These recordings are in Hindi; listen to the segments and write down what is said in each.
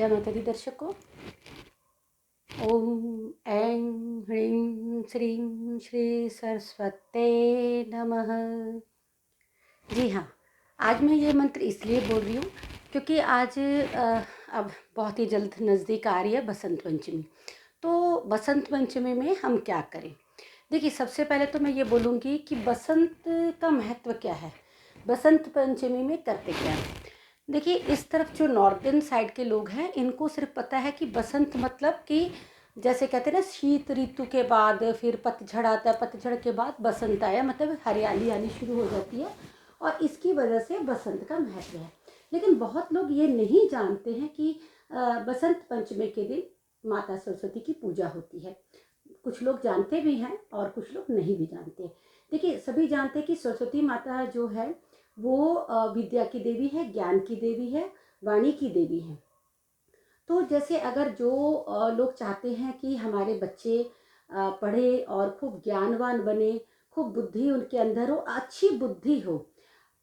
जय माता दी दर्शकों। ओम ऐं ह्रीं श्रीं श्री सरस्वते नमः। जी हाँ, आज मैं ये मंत्र इसलिए बोल रही हूँ क्योंकि आज अब बहुत ही जल्द नज़दीक आ रही है बसंत पंचमी। तो बसंत पंचमी में हम क्या करें? देखिए, सबसे पहले तो मैं ये बोलूँगी कि बसंत का महत्व क्या है, बसंत पंचमी में करते क्या है। देखिए, इस तरफ जो नॉर्दर्न साइड के लोग हैं इनको सिर्फ पता है कि बसंत मतलब कि जैसे कहते हैं ना, शीत ऋतु के बाद फिर पतझड़ आता है, पतझड़ के बाद बसंत आया, मतलब हरियाली आनी शुरू हो जाती है और इसकी वजह से बसंत का महत्व है। लेकिन बहुत लोग ये नहीं जानते हैं कि बसंत पंचमी के दिन माता सरस्वती की पूजा होती है। कुछ लोग जानते भी हैं और कुछ लोग नहीं भी जानते। देखिए, सभी जानते हैं कि सरस्वती माता जो है वो विद्या की देवी है, ज्ञान की देवी है, वाणी की देवी है। तो जैसे अगर जो लोग चाहते हैं कि हमारे बच्चे पढ़े और खूब ज्ञानवान बने, खूब बुद्धि उनके अंदर हो, अच्छी बुद्धि हो,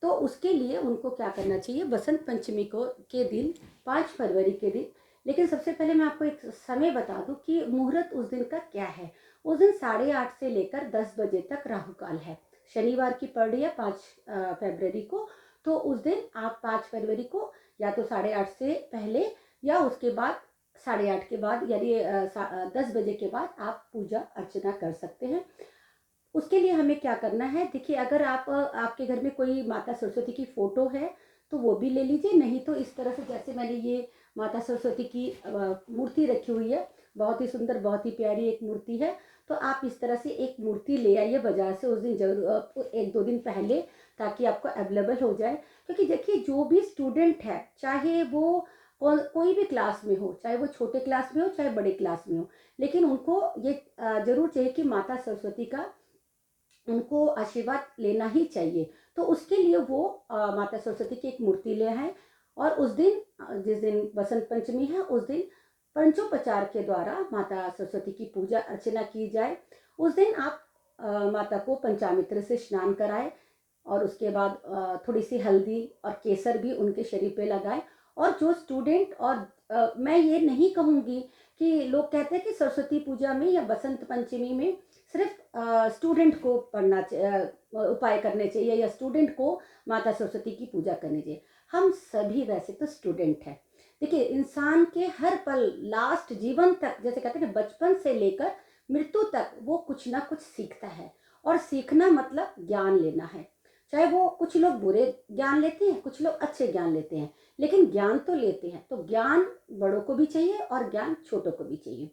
तो उसके लिए उनको क्या करना चाहिए, बसंत पंचमी को के दिन 5 फरवरी के दिन। लेकिन सबसे पहले मैं आपको एक समय बता दूं कि मुहूर्त उस दिन का क्या है। उस दिन 8:30 से लेकर 10 बजे तक राहु काल है। शनिवार की पड़ रही है 5 फरवरी को। तो उस दिन आप 5 फरवरी को या तो 8:30 से पहले या उसके बाद 8:30 के बाद, यानी 10 बजे के बाद आप पूजा अर्चना कर सकते हैं। उसके लिए हमें क्या करना है, देखिए, अगर आपके घर में कोई माता सरस्वती की फोटो है तो वो भी ले लीजिए, नहीं तो इस तरह से जैसे मैंने ये माता सरस्वती की मूर्ति रखी हुई है, बहुत ही सुंदर, बहुत ही प्यारी एक मूर्ति है। तो आप इस तरह से एक मूर्ति ले आइए बाजार से उस दिन, जरूर 1-2 दिन पहले, ताकि आपको अवेलेबल हो जाए। क्योंकि देखिए, जो भी स्टूडेंट है, चाहे वो कोई भी क्लास में हो, चाहे वो छोटे क्लास में हो चाहे बड़े क्लास में हो, लेकिन उनको ये जरूर चाहिए कि माता सरस्वती का उनको आशीर्वाद लेना ही चाहिए। तो उसके लिए वो माता सरस्वती की एक मूर्ति ले आए और उस दिन, जिस दिन बसंत पंचमी है, उस दिन पंचोपचार के द्वारा माता सरस्वती की पूजा अर्चना की जाए। उस दिन आप माता को पंचामृत से स्नान कराएं और उसके बाद थोड़ी सी हल्दी और केसर भी उनके शरीर पे लगाएं। और जो स्टूडेंट, और मैं ये नहीं कहूँगी कि लोग कहते हैं कि सरस्वती पूजा में या बसंत पंचमी में सिर्फ स्टूडेंट को उपाय करने चाहिए या स्टूडेंट को माता सरस्वती की पूजा करनी चाहिए। हम सभी वैसे तो स्टूडेंट हैं। देखिए, इंसान के हर पल, लास्ट जीवन तक, जैसे कहते हैं ना, बचपन से लेकर मृत्यु तक वो कुछ ना कुछ सीखता है। और सीखना मतलब ज्ञान लेना है। चाहे वो कुछ लोग बुरे ज्ञान लेते हैं, कुछ लोग अच्छे ज्ञान लेते हैं, लेकिन ज्ञान तो लेते हैं। तो ज्ञान बड़ों को भी चाहिए और ज्ञान छोटों को भी चाहिए।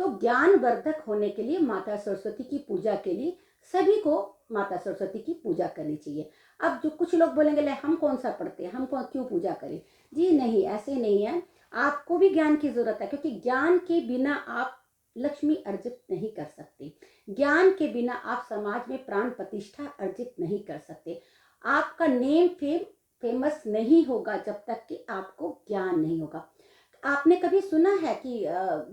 तो ज्ञान वर्धक होने के लिए माता सरस्वती की पूजा के लिए सभी को माता सरस्वती की पूजा करनी चाहिए। अब जो कुछ लोग बोलेंगे, ले हम कौन सा पढ़ते हैं, हम क्यों पूजा करें? जी नहीं, ऐसे नहीं है। आपको भी ज्ञान की जरूरत है, क्योंकि ज्ञान के बिना आप लक्ष्मी अर्जित नहीं कर सकते। ज्ञान के बिना आप समाज में प्राण प्रतिष्ठा अर्जित नहीं कर सकते। आपका नेम फेमस नहीं होगा जब तक कि आपको ज्ञान नहीं होगा। आपने कभी सुना है कि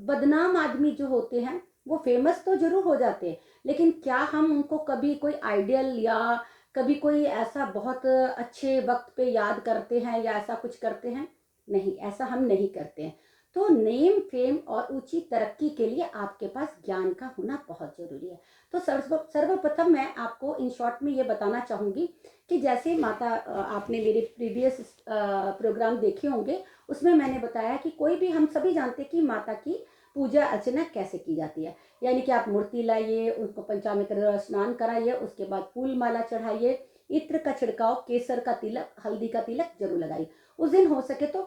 बदनाम आदमी जो होते हैं वो फेमस तो जरूर हो जाते हैं, लेकिन क्या हम उनको कभी कोई आइडियल या कभी कोई ऐसा बहुत अच्छे वक्त पे याद करते हैं या ऐसा कुछ करते हैं? नहीं, ऐसा हम नहीं करते हैं। तो नेम फेम और ऊंची तरक्की के लिए आपके पास ज्ञान का होना बहुत जरूरी है। तो सर्वप्रथम मैं आपको इन शॉर्ट में ये बताना चाहूंगी कि जैसे माता, आपने मेरे प्रीवियस प्रोग्राम देखे होंगे, उसमें मैंने बताया कि कोई भी, हम सभी जानते हैं कि माता की पूजा अर्चना कैसे की जाती है। यानी कि आप मूर्ति लाइए, उसको पंचामृत स्नान कराइए, उसके बाद फूल माला चढ़ाइए, इत्र का छिड़काव, केसर का तिलक, हल्दी का तिलक जरूर लगाइए। उस दिन हो सके तो,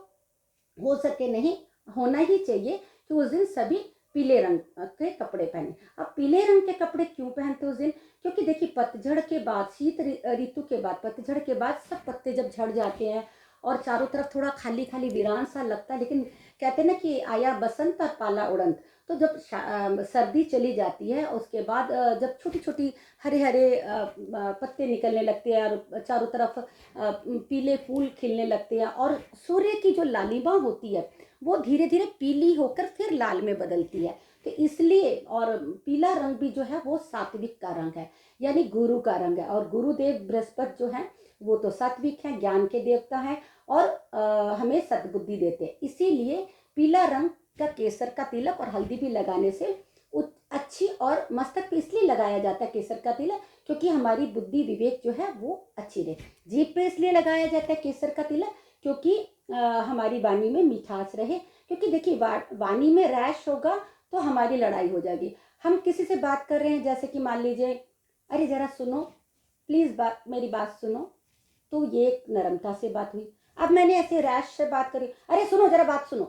हो सके नहीं, होना ही चाहिए कि उस दिन सभी पीले रंग के कपड़े पहने। अब पीले रंग के कपड़े क्यों पहनते उस दिन? क्योंकि देखिए, पतझड़ के बाद, शीत ऋतु के बाद, पतझड़ के बाद सब पत्ते जब झड़ जाते हैं और चारों तरफ थोड़ा खाली खाली वीरान सा लगता है, लेकिन कहते हैं ना कि आया बसंत और पाला उड़ंत। तो जब सर्दी चली जाती है, उसके बाद जब छोटी छोटी हरे हरे पत्ते निकलने लगते हैं और चारों तरफ पीले फूल खिलने लगते हैं, और सूर्य की जो लालिमा होती है वो धीरे धीरे पीली होकर फिर लाल में बदलती है। तो इसलिए, और पीला रंग भी जो है वो सात्विक का रंग है, यानी गुरु का रंग है। और गुरुदेव बृहस्पति जो है वो तो सात्विक है, ज्ञान के देवता है और हमें सद्बुद्धि देते हैं। इसीलिए पीला रंग का केसर का तिलक और हल्दी भी लगाने से अच्छी, और मस्तक पे इसलिए लगाया जाता है केसर का तिलक क्योंकि हमारी बुद्धि विवेक जो है वो अच्छी रहे। जीभ पे इसलिए लगाया जाता है केसर का तिलक क्योंकि हमारी वाणी में मिठास रहे। क्योंकि देखिए वाणी में रैश होगा तो हमारी लड़ाई हो जाएगी। हम किसी से बात कर रहे हैं, जैसे कि मान लीजिए, अरे जरा सुनो प्लीज, मेरी बात सुनो, तो ये एक नरमता से बात हुई। अब मैंने ऐसे रैश से बात करी, अरे सुनो जरा बात सुनो,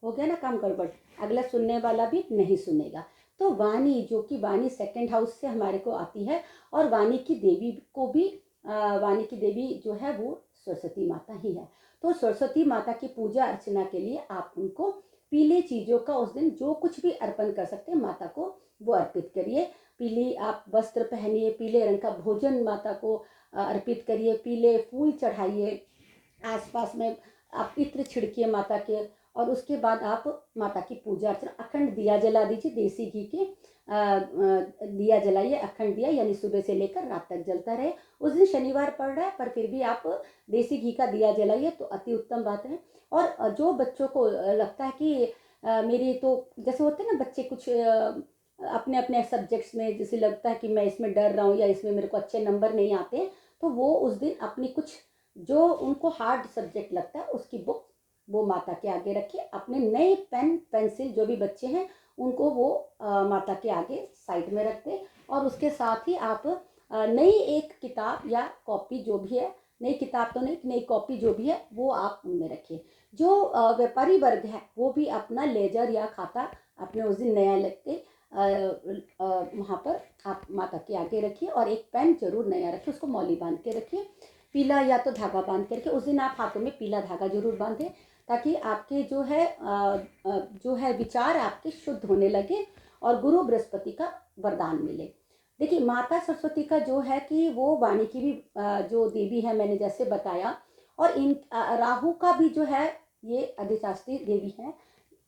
हो गया ना काम गड़बड़, अगला सुनने वाला भी नहीं सुनेगा। तो वाणी, जो कि वाणी सेकंड हाउस से हमारे को आती है, और वाणी की देवी को भी वाणी की देवी जो है वो सरस्वती माता ही है। तो सरस्वती माता की पूजा अर्चना के लिए आप उनको पीले चीज़ों का उस दिन जो कुछ भी अर्पण कर सकते हैं माता को वो अर्पित करिए। पीली आप वस्त्र पहनिए, पीले रंग का भोजन माता को अर्पित करिए, पीले फूल चढ़ाइए, आसपास में आप इत्र छिड़किए माता के, और उसके बाद आप माता की पूजा अर्चना, अखंड दिया जला दीजिए, देसी घी के दिया जलाइए, अखंड दिया, यानी सुबह से लेकर रात तक जलता रहे। उस दिन शनिवार पड़ रहा है पर फिर भी आप देसी घी का दिया जलाइए तो अति उत्तम बात है। और जो बच्चों को लगता है कि मेरी तो जैसे होते हैं ना बच्चे कुछ अपने अपने सब्जेक्ट्स में जैसे लगता है कि मैं इसमें डर रहा हूँ या इसमें मेरे को अच्छे नंबर नहीं आते हैं, तो वो उस दिन अपनी कुछ जो उनको हार्ड सब्जेक्ट लगता है उसकी बुक वो माता के आगे रखिए। अपने नए पेन पेंसिल जो भी बच्चे हैं उनको वो माता के आगे साइड में रखते, और उसके साथ ही आप नई एक किताब या कॉपी जो भी है, नई किताब तो नहीं, नई कॉपी जो भी है वो आप उनमें रखिए। जो व्यापारी वर्ग है वो भी अपना लेजर या खाता अपने उस दिन नया लेग के वहाँ पर आप माता के आगे रखिए, और एक पेन जरूर नया रखिए, उसको मौली बांध के रखिए, पीला या तो धागा बांध करके। उस दिन आप हाथों में पीला धागा जरूर बांधें ताकि आपके जो है विचार आपके शुद्ध होने लगे और गुरु बृहस्पति का वरदान मिले। देखिए माता सरस्वती का जो है कि वो वाणी की भी जो देवी है मैंने जैसे बताया, और इन राहु का भी जो है ये अधिशास्त्री देवी है।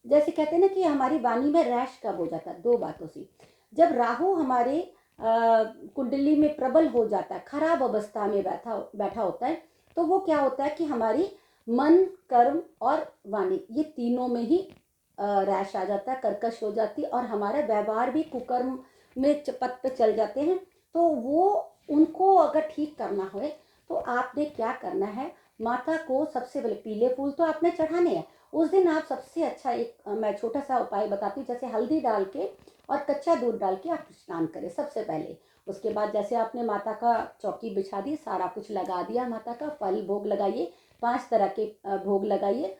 जैसे कहते हैं ना कि हमारी वाणी में रैश कब हो जाता है, दो बातों से। जब राहु हमारे कुंडली में प्रबल हो जाता है, खराब अवस्था में बैठा होता है, तो वो क्या होता है कि हमारी मन, कर्म और वाणी ये तीनों में ही रैश आ जाता है, कर्कश हो जाती है, और हमारा व्यवहार भी कुकर्म में पथ पे चल जाते हैं। तो वो उनको अगर ठीक करना हो तो आपने क्या करना है, माता को सबसे पहले पीले फूल तो आपने चढ़ाने हैं। उस दिन आप सबसे अच्छा एक मैं छोटा सा उपाय बताती हूँ, जैसे हल्दी डाल के और कच्चा दूध डाल के आप स्नान करें सबसे पहले। उसके बाद जैसे आपने माता का चौकी बिछा दी, सारा कुछ लगा दिया, माता का फल भोग लगाइए, 5 तरह के भोग लगाइए,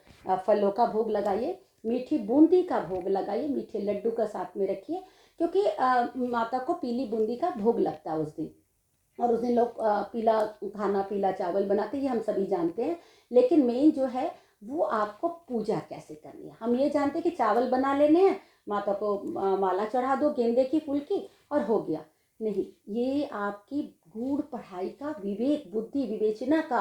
फलों का भोग लगाइए, मीठी बूंदी का भोग लगाइए, मीठे लड्डू का साथ में रखिए, क्योंकि माता को पीली बूंदी का भोग लगता है उस दिन। और उस दिन लोग पीला खाना, पीला चावल बनाते हैं, ये हम सभी जानते हैं। लेकिन मेन जो है वो आपको पूजा कैसे करनी है। हम ये जानते हैं कि चावल बना लेने हैं, माता को माला चढ़ा दो गेंदे की फूल की और हो गया। नहीं, ये आपकी गूढ़ पढ़ाई का, विवेक बुद्धि विवेचना का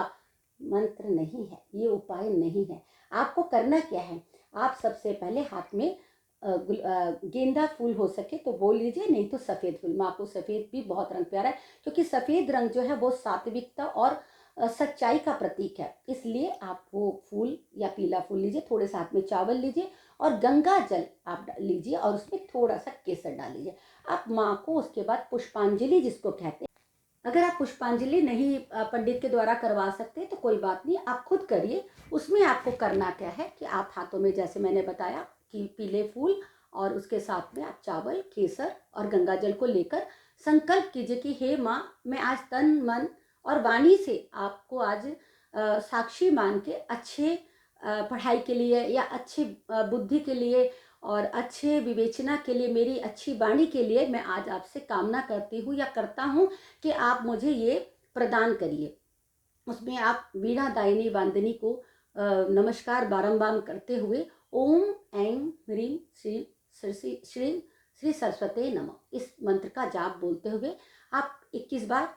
मंत्र नहीं है, ये उपाय नहीं है। आपको करना क्या है, आप सबसे पहले हाथ में गेंदा फूल हो सके तो वो लीजिए, नहीं तो सफ़ेद फूल। माँ को सफ़ेद भी बहुत रंग प्यारा है, क्योंकि सफ़ेद रंग जो है वो सात्विकता और सच्चाई का प्रतीक है। इसलिए आप वो फूल या पीला फूल लीजिए, थोड़े साथ में चावल लीजिए और गंगा जल आप लीजिए और उसमें थोड़ा सा केसर डाल लीजिए। आप माँ को उसके बाद पुष्पांजलि जिसको कहते हैं, अगर आप पुष्पांजलि नहीं पंडित के द्वारा करवा सकते तो कोई बात नहीं, आप खुद करिए। उसमें आपको करना क्या है कि आप हाथों में जैसे मैंने बताया कि पीले फूल और उसके साथ में आप चावल, केसर और गंगा जल को लेकर संकल्प कीजिए कि हे माँ, मैं आज तन मन और वाणी से आपको आज साक्षी मान के अच्छे पढ़ाई के लिए या अच्छी बुद्धि के लिए और अच्छे विवेचना के लिए, मेरी अच्छी वाणी के लिए मैं आज आपसे कामना करती हूँ या करता हूँ कि आप मुझे ये प्रदान करिए। उसमें आप वीणा दायिनी वांदनी को नमस्कार बारंबार करते हुए ओम ऐं ह्रीं श्री सरस्वती नमः इस मंत्र का जाप बोलते हुए आप 21 बार,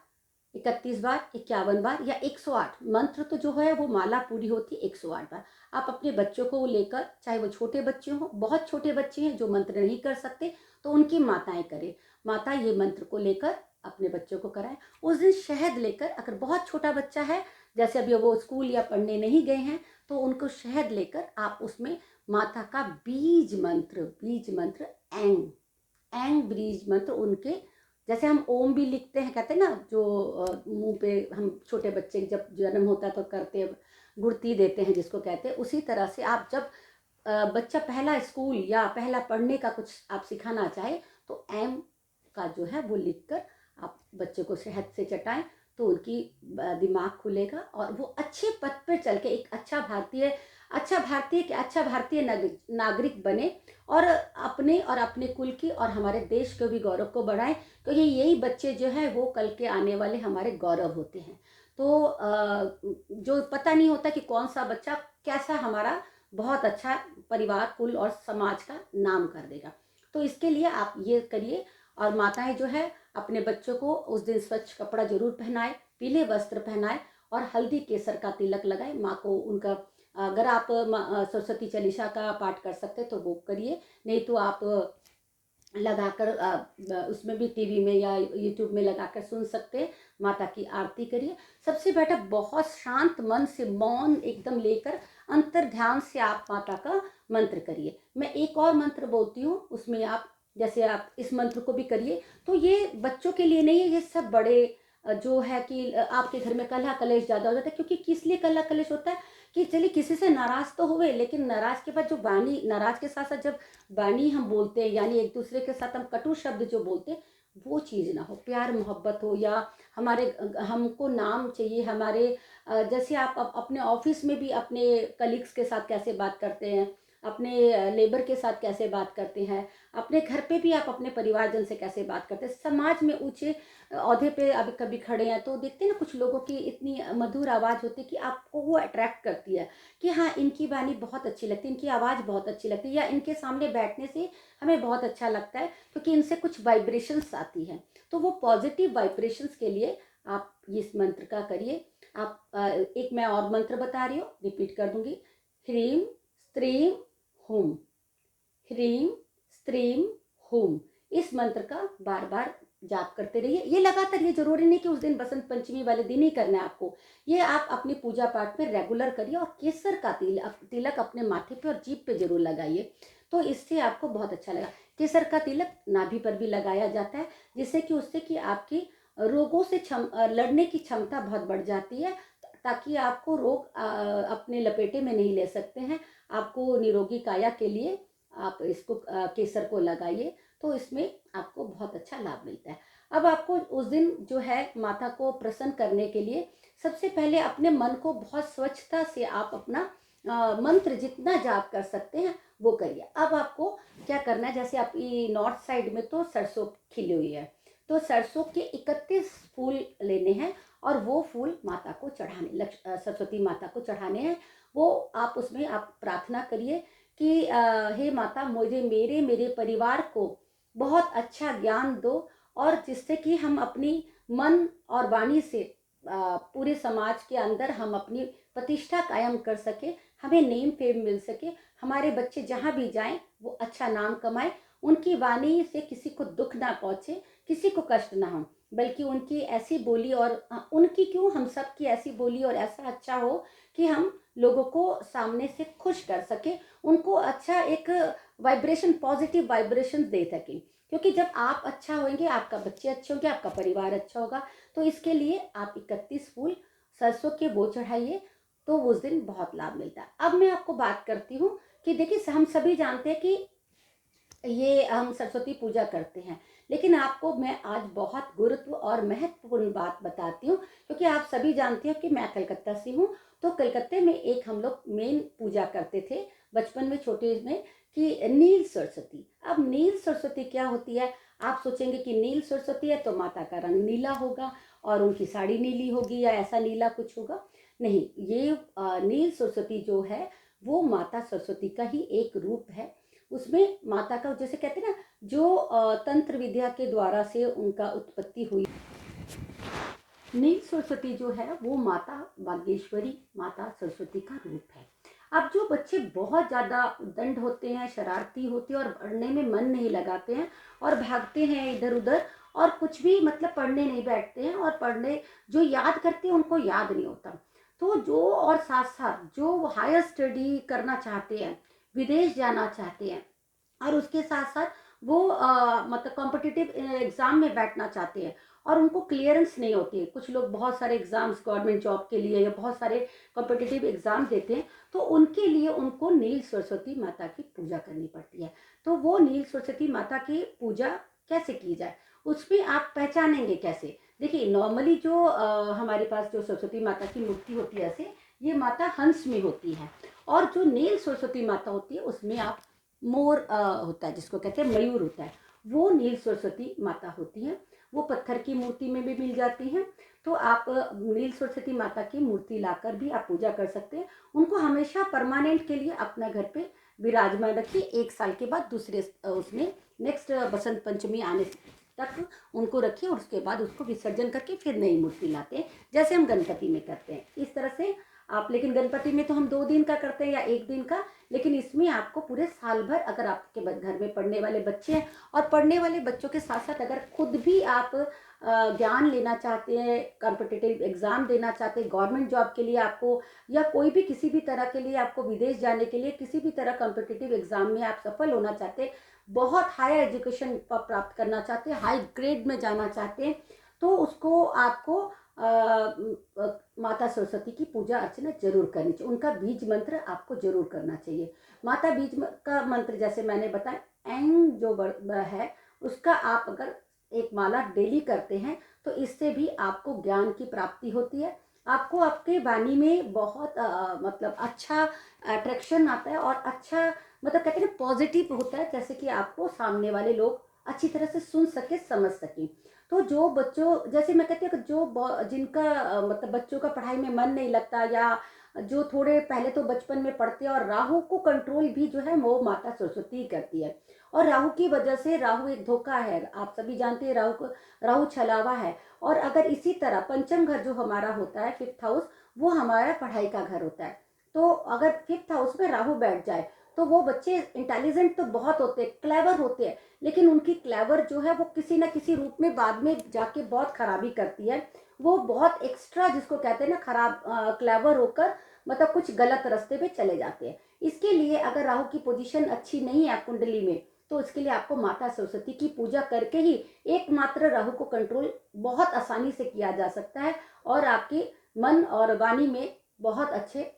31 बार, 51 बार या 108 मंत्र तो जो है वो माला पूरी होती है 108 बार। आप अपने बच्चों को लेकर, चाहे वो छोटे बच्चे हों, बहुत छोटे बच्चे हैं जो मंत्र नहीं कर सकते तो उनकी माताएं करें। माता ये मंत्र को लेकर अपने बच्चों को कराएं। उस दिन शहद लेकर, अगर बहुत छोटा बच्चा है जैसे अभी वो स्कूल या पढ़ने नहीं गए हैं तो उनको शहद लेकर आप उसमें माता का बीज मंत्र ऐंग ऐंग बीज मंत्र उनके, जैसे हम ओम भी लिखते हैं, कहते हैं ना, जो मुंह पे हम छोटे बच्चे जब जन्म होता है तो करते हैं, गुड़ती देते हैं जिसको कहते हैं, उसी तरह से आप जब बच्चा पहला स्कूल या पहला पढ़ने का कुछ आप सिखाना चाहे तो एम का जो है वो लिखकर आप बच्चे को शहद से चटाएं, तो उनकी दिमाग खुलेगा और वो अच्छे पथ पर चल के एक अच्छा भारतीय नागरिक बने और अपने कुल की और हमारे देश के भी गौरव को बढ़ाएं, क्योंकि यही बच्चे जो है वो कल के आने वाले हमारे गौरव होते हैं। तो जो पता नहीं होता कि कौन सा बच्चा कैसा हमारा बहुत अच्छा परिवार, कुल और समाज का नाम कर देगा। तो इसके लिए आप ये करिए। और माताएं जो है अपने बच्चों को उस दिन स्वच्छ कपड़ा जरूर पहनाए, पीले वस्त्र पहनाए और हल्दी केसर का तिलक लगाए। माँ को उनका, अगर आप सरस्वती चालीसा का पाठ कर सकते तो वो करिए, नहीं तो आप लगाकर उसमें भी टीवी में या यूट्यूब में लगाकर सुन सकते हैं। माता की आरती करिए। सबसे बेटा बहुत शांत मन से मौन एकदम लेकर अंतर ध्यान से आप माता का मंत्र करिए। मैं एक और मंत्र बोलती हूँ, उसमें आप जैसे आप इस मंत्र को भी करिए। तो ये बच्चों के लिए नहीं है, ये सब बड़े जो है कि आपके घर में कलह कलेश ज़्यादा हो जाता है। क्योंकि किस लिए कलह कलेश होता है कि चलिए किसी से नाराज़ तो हुए, लेकिन नाराज़ के बाद जो वाणी, नाराज़ के साथ साथ जब वाणी हम बोलते हैं, यानी एक दूसरे के साथ हम कटु शब्द जो बोलते हैं, वो चीज़ ना हो, प्यार मोहब्बत हो। या हमारे हमको नाम चाहिए हमारे, जैसे आप अपने ऑफिस में भी अपने कलीग्स के साथ कैसे बात करते हैं, अपने लेबर के साथ कैसे बात करते हैं, अपने घर पे भी आप अपने परिवारजन से कैसे बात करते हैं, समाज में ऊंचे ओहदे पे अभी कभी खड़े हैं तो देखते हैं ना, कुछ लोगों की इतनी मधुर आवाज़ होती है कि आपको वो अट्रैक्ट करती है कि हाँ इनकी वाणी बहुत अच्छी लगती है, इनकी आवाज़ बहुत अच्छी लगती है, या इनके सामने बैठने से हमें बहुत अच्छा लगता है क्योंकि इनसे कुछ वाइब्रेशंस आती हैं। तो वो पॉजिटिव वाइब्रेशंस के लिए आप इस मंत्र का करिए। आप एक मैं और मंत्र बता रही हूँ, रिपीट कर दूंगी। ह्रीम स्त्रीम हुम, ह्रीम स्त्रीम हुम। इस मंत्र का बार बार जाप करते रहिए। ये लगातार, ये जरूरी नहीं कि उस दिन बसंत पंचमी वाले दिन ही करना है आपको, ये आप अपनी पूजा पाठ में रेगुलर करिए। और केसर का तिलक अपने माथे पे और जीभ पे जरूर लगाइए, तो इससे आपको बहुत अच्छा लगा। केसर का तिलक नाभि पर भी लगाया जाता है, जिससे कि उससे कि आपकी रोगों से लड़ने की क्षमता बहुत बढ़ जाती है, ताकि आपको रोग अपने लपेटे में नहीं ले सकते हैं। आपको निरोगी काया के लिए आप इसको केसर को लगाइए, तो इसमें आपको बहुत अच्छा लाभ मिलता है। अब आपको उस दिन जो है माता को प्रसन्न करने के लिए सबसे पहले अपने मन को बहुत स्वच्छता से आप अपना मंत्र जितना जाप कर सकते हैं वो करिए। अब आपको क्या करना है, जैसे आप नॉर्थ साइड में तो सरसों खिली हुई है, तो सरसों के 31 फूल लेने हैं और वो फूल माता को चढ़ाने, सरस्वती माता को चढ़ाने हैं। वो आप उसमें आप प्रार्थना करिए कि हे माता, मुझे मेरे परिवार को बहुत अच्छा ज्ञान दो, और जिससे कि हम अपनी मन और वाणी से पूरे समाज के अंदर हम अपनी प्रतिष्ठा कायम कर सके, हमें नेम फेम मिल सके, हमारे बच्चे जहाँ भी जाएं वो अच्छा नाम कमाएं, उनकी वाणी से किसी को दुख ना पहुँचे, किसी को कष्ट ना हो, बल्कि उनकी ऐसी बोली और उनकी क्यों, हम सब की ऐसी बोली और ऐसा अच्छा हो कि हम लोगों को सामने से खुश कर सके, उनको अच्छा एक वाइब्रेशन, पॉजिटिव वाइब्रेशन दे सके। क्योंकि जब आप अच्छा होंगे, आपका बच्चे अच्छे होंगे, आपका परिवार अच्छा होगा। तो इसके लिए आप 31 फूल सरसों के वो चढ़ाइए, तो उस दिन बहुत लाभ मिलता है। अब मैं आपको बात करती हूँ कि देखिए, हम सभी जानते हैं कि ये हम सरस्वती पूजा करते हैं, लेकिन आपको मैं आज बहुत गुरुत्व और महत्वपूर्ण बात बताती हूँ, क्योंकि आप सभी जानते हो कि मैं कलकत्ता से हूँ। तो कलकत्ते में एक हम लोग मेन पूजा करते थे बचपन में, छोटे में, कि नील सरस्वती। अब नील सरस्वती क्या होती है? आप सोचेंगे कि नील सरस्वती है तो माता का रंग नीला होगा और उनकी साड़ी नीली होगी या ऐसा नीला कुछ होगा। नहीं, ये नील सरस्वती जो है वो माता सरस्वती का ही एक रूप है। उसमें माता का, जैसे कहते हैं ना, जो तंत्र विद्या के द्वारा से उनका उत्पत्ति हुई, नील सरस्वती जो है वो माता बागेश्वरी, माता सरस्वती का रूप है। अब जो बच्चे बहुत ज़्यादा उद्दंड होते हैं, शरारती होते हैं और पढ़ने में मन नहीं लगाते हैं और भागते हैं इधर उधर और कुछ भी मतलब पढ़ने नहीं बैठते हैं, और पढ़ने जो याद करते हैं उनको याद नहीं होता, तो जो और साथ साथ जो हायर स्टडी करना चाहते हैं, विदेश जाना चाहते हैं और उसके साथ साथ वो मतलब कॉम्पिटिटिव एग्ज़ाम में बैठना चाहते हैं और उनको क्लियरेंस नहीं होती है। कुछ लोग बहुत सारे एग्ज़ाम्स गवर्नमेंट जॉब के लिए या बहुत सारे कॉम्पिटिटिव एग्ज़ाम देते हैं, तो उनके लिए उनको नील सरस्वती माता की पूजा करनी पड़ती है। तो वो नील सरस्वती माता की पूजा कैसे की जाए, उसमें आप पहचानेंगे कैसे? देखिए, नॉर्मली जो हमारे पास जो सरस्वती माता की मूर्ति होती है, ऐसे ये माता हंस में होती है, और जो नील सरस्वती माता होती है उसमें आप मोर होता है, जिसको कहते हैं मयूर होता है, वो नील सरस्वती माता होती हैं। वो पत्थर की मूर्ति में भी मिल जाती हैं। तो आप नील सरस्वती माता की मूर्ति लाकर भी आप पूजा कर सकते हैं। उनको हमेशा परमानेंट के लिए अपना घर पे विराजमान रखिए। 1 साल के बाद दूसरे उसमें नेक्स्ट बसंत पंचमी आने तक उनको रखिए और उसके बाद उसको विसर्जन करके फिर नई मूर्ति लाते हैं, जैसे हम गणपति में करते हैं इस तरह से आप। लेकिन गणपति में तो हम 2 दिन का करते हैं या 1 दिन का, लेकिन इसमें आपको पूरे साल भर, अगर आपके घर में पढ़ने वाले बच्चे हैं और पढ़ने वाले बच्चों के साथ साथ अगर खुद भी आप ज्ञान लेना चाहते हैं, कॉम्पिटिटिव एग्ज़ाम देना चाहते हैं, गवर्नमेंट जॉब के लिए आपको, या कोई भी किसी भी तरह के लिए आपको विदेश जाने के लिए, किसी भी तरह कॉम्पिटिटिव एग्ज़ाम में आप सफल होना चाहते हैं, बहुत हायर एजुकेशन प्राप्त करना चाहते हैं, हाई ग्रेड में जाना चाहते हैं, तो उसको आपको माता सरस्वती की पूजा अर्चना जरूर करनी चाहिए। उनका बीज मंत्र आपको जरूर करना चाहिए। माता बीज का मंत्र जैसे मैंने बताया, एंग जो है उसका आप अगर एक माला डेली करते हैं तो इससे भी आपको ज्ञान की प्राप्ति होती है। आपको आपके वाणी में बहुत मतलब अच्छा अट्रैक्शन आता है और अच्छा मतलब कहते हैं ना पॉजिटिव होता है, जैसे कि आपको सामने वाले लोग अच्छी तरह से सुन सके, समझ सके। तो जो बच्चों, जैसे मैं कहती हूँ, जो जिनका मतलब बच्चों का पढ़ाई में मन नहीं लगता, या जो थोड़े पहले तो बचपन में पढ़ते हैं, और राहु को कंट्रोल भी जो है वो माता सरस्वती करती है। और राहु की वजह से, राहु एक धोखा है, आप सभी जानते हैं राहु छलावा है। और अगर इसी तरह पंचम घर जो हमारा होता है, 5th हाउस, वो हमारा पढ़ाई का घर होता है। तो अगर 5th हाउस में राहु बैठ जाए तो वो बच्चे इंटेलिजेंट तो बहुत होते हैं, क्लेवर होते हैं, लेकिन उनकी क्लेवर जो है वो किसी ना किसी रूप में बाद में जाके बहुत खराबी करती है। वो बहुत एक्स्ट्रा, जिसको कहते हैं ना खराब क्लेवर होकर मतलब कुछ गलत रास्ते पे चले जाते हैं। इसके लिए अगर राहु की पोजीशन अच्छी नहीं है कुंडली में, तो इसके लिए आपको माता सरस्वती की पूजा करके ही एकमात्र राहु को कंट्रोल बहुत आसानी से किया जा सकता है, और आपके मन और वाणी में बहुत अच्छे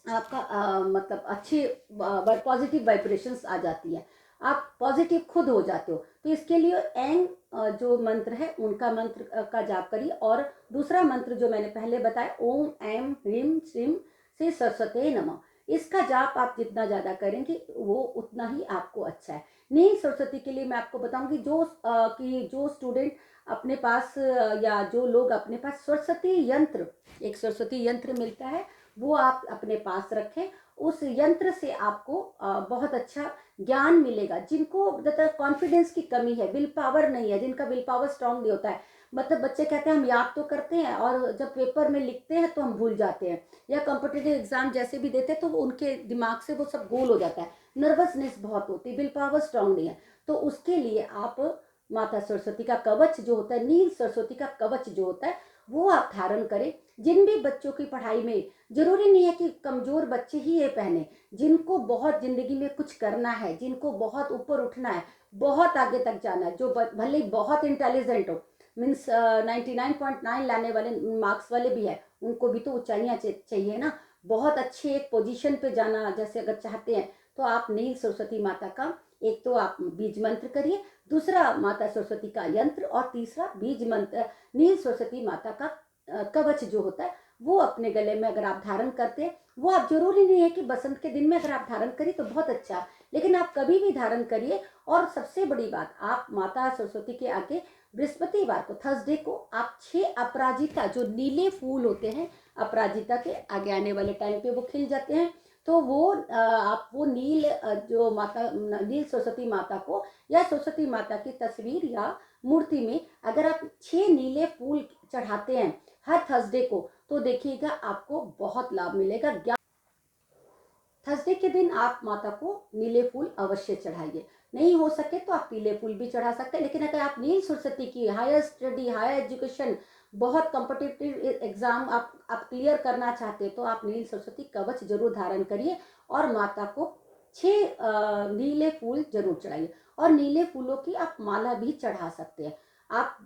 आपका मतलब अच्छी पॉजिटिव वाइब्रेशंस आ जाती है, आप पॉजिटिव खुद हो जाते हो। तो इसके लिए एंग जो मंत्र है उनका मंत्र का जाप करिए। और दूसरा मंत्र जो मैंने पहले बताया, ओम ऐम ह्रीम श्रीम श्री सरस्वती नमः, इसका जाप आप जितना ज़्यादा करेंगे वो उतना ही आपको अच्छा है। नील सरस्वती के लिए मैं आपको बताऊंगी, जो स्टूडेंट अपने पास या जो लोग अपने पास सरस्वती यंत्र, एक सरस्वती यंत्र मिलता है, वो आप अपने पास रखें। उस यंत्र से आपको बहुत अच्छा ज्ञान मिलेगा। जिनको ज़्यादा कॉन्फिडेंस की कमी है, विल पावर नहीं है, जिनका विल पावर स्ट्रांग नहीं होता है, मतलब बच्चे कहते हैं हम याद तो करते हैं और जब पेपर में लिखते हैं तो हम भूल जाते हैं, या कॉम्पिटिटिव एग्जाम जैसे भी देते हैं तो उनके दिमाग से वो सब गोल हो जाता है, नर्वसनेस बहुत होती है, विल पावर स्ट्रांग नहीं है। तो उसके लिए आप माता सरस्वती का कवच जो होता है, नील सरस्वती का कवच जो होता है, वो आप धारण करें। जिन भी बच्चों की पढ़ाई में, जरूरी नहीं है कि कमजोर बच्चे ही ये पहने, जिनको बहुत जिंदगी में कुछ करना है, जिनको बहुत ऊपर उठना है, बहुत आगे तक जाना है, जो भले ही बहुत इंटेलिजेंट हो, मीन्स 99.9 लाने वाले मार्क्स वाले भी है, उनको भी तो ऊंचाइयां चाहिए ना, बहुत अच्छे एक पोजीशन पे जाना जैसे अगर चाहते हैं, तो आप नील सरस्वती माता का एक तो आप बीज मंत्र करिए, दूसरा माता सरस्वती का यंत्र, और तीसरा बीज मंत्र नील सरस्वती माता का कवच जो होता है वो अपने गले में अगर आप धारण करते हैं, वो आप जरूरी नहीं है कि बसंत के दिन में अगर आप धारण करिए तो बहुत अच्छा, लेकिन आप कभी भी धारण करिए। और सबसे बड़ी बात, आप माता सरस्वती के आगे बृहस्पतिवार को, थर्सडे को, आप 6 अपराजिता जो नीले फूल होते हैं, अपराजिता के आगे आने वाले टाइम पे वो खिल जाते हैं, तो वो आप वो नील जो माता नील सरस्वती माता को या सरस्वती माता की तस्वीर या मूर्ति में अगर आप 6 नीले फूल चढ़ाते हैं हर थर्सडे को, तो देखिएगा आपको बहुत लाभ मिलेगा। थर्सडे के दिन आप माता को नीले फूल अवश्य चढ़ाइए, नहीं हो सके तो आप पीले फूल भी चढ़ा सकते हैं। लेकिन अगर आप नील सरस्वती की हायर स्टडी, हायर एजुकेशन बहुत कॉम्पिटिटिव एग्ज़ाम आप क्लियर करना चाहते हो तो आप नील सरस्वती कवच जरूर धारण करिए और माता को 6 नीले फूल जरूर चढ़ाइए। और नीले फूलों की आप माला भी चढ़ा सकते हैं। आप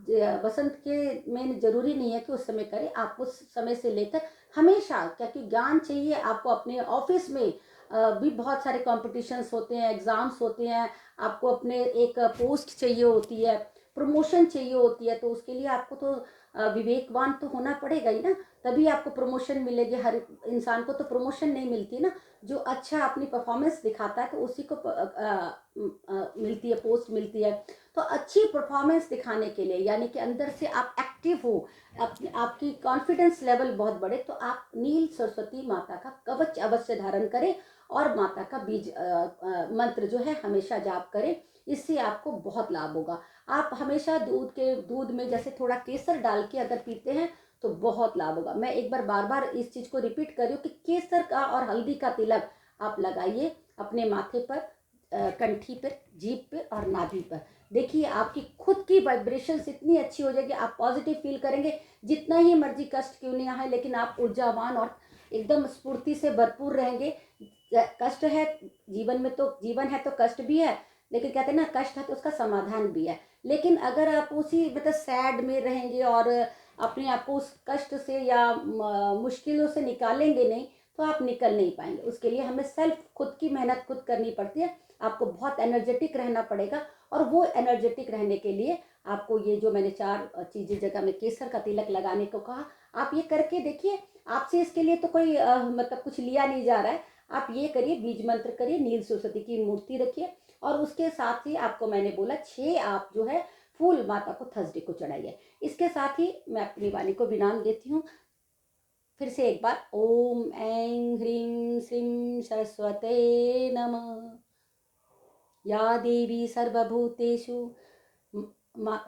बसंत के में जरूरी नहीं है कि उस समय करें, आप उस समय से लेकर हमेशा, क्योंकि ज्ञान चाहिए आपको। अपने ऑफिस में भी बहुत सारे कॉम्पिटिशन्स होते हैं, एग्ज़ाम्स होते हैं, आपको अपने एक पोस्ट चाहिए होती है, प्रमोशन चाहिए होती है, तो उसके लिए आपको तो विवेकवान तो होना पड़ेगा ही ना, तभी आपको प्रमोशन मिलेगी। हर इंसान को तो प्रमोशन नहीं मिलती ना, जो अच्छा अपनी परफॉर्मेंस दिखाता है तो उसी को मिलती है, पोस्ट मिलती है। तो अच्छी परफॉर्मेंस दिखाने के लिए, यानी कि अंदर से आप एक्टिव हो, आपकी कॉन्फिडेंस लेवल बहुत बढ़े, तो आप नील सरस्वती माता का कवच अवश्य धारण करें और माता का बीज मंत्र जो है हमेशा जाप करें। इससे आपको बहुत लाभ होगा। आप हमेशा दूध में जैसे थोड़ा केसर डाल के अगर पीते हैं तो बहुत लाभ होगा। मैं एक बार बार बार इस चीज़ को रिपीट कर रही हूँ कि केसर का और हल्दी का तिलक आप लगाइए अपने माथे पर, कंठी पर, जीभ पर और नाभि पर। देखिए आपकी खुद की वाइब्रेशंस इतनी अच्छी हो जाएगी, आप पॉजिटिव फील करेंगे। जितना ही मर्जी कष्ट क्यों नहीं आए, लेकिन आप ऊर्जावान और एकदम स्फूर्ति से भरपूर रहेंगे। कष्ट है जीवन में, तो जीवन है तो कष्ट भी है, लेकिन कहते हैं ना कष्ट है तो उसका समाधान भी है। लेकिन अगर आप उसी मतलब सैड में रहेंगे और अपने आप को उस कष्ट से या मुश्किलों से निकालेंगे नहीं, तो आप निकल नहीं पाएंगे। उसके लिए हमें सेल्फ खुद की मेहनत खुद करनी पड़ती है। आपको बहुत एनर्जेटिक रहना पड़ेगा, और वो एनर्जेटिक रहने के लिए आपको ये जो मैंने 4 चीज़ें जगह में केसर का तिलक लगाने को कहा, आप ये करके देखिए। आपसे इसके लिए तो कोई मतलब कुछ लिया नहीं जा रहा है। आप ये करिए, बीज मंत्र करिए, नील सरस्वती की मूर्ति रखिए, और उसके साथ ही आपको मैंने बोला 6 आप जो है फूल माता को थर्सडे को चढ़ाइए। इसके साथ ही मैं अपनी वाणी को विराम देती हूँ। फिर से एक बार, ओम ऐं ह्रीं श्रीं सरस्वते नमः। या देवी सर्वभूतेषु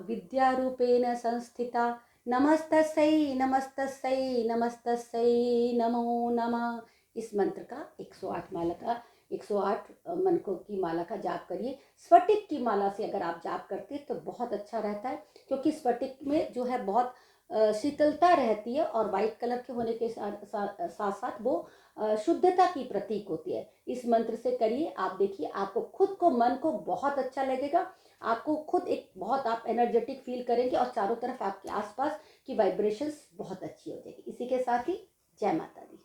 विद्यारूपेण संस्थिता, नमस्तस्यै नमस्तस्यै नमस्तस्यै नमो नमः। इस मंत्र का 108 माला का 108 मनकों की माला का जाप करिए। स्फटिक की माला से अगर आप जाप करते हैं तो बहुत अच्छा रहता है, क्योंकि स्फटिक में जो है बहुत शीतलता रहती है, और वाइट कलर के होने के साथ साथ वो शुद्धता की प्रतीक होती है। इस मंत्र से करिए, आप देखिए आपको खुद को, मन को बहुत अच्छा लगेगा। आपको खुद एक बहुत आप एनर्जेटिक फील करेंगे, और चारों तरफ आपके आसपास की वाइब्रेशंस बहुत अच्छी हो जाएगी। इसी के साथ ही जय माता दी।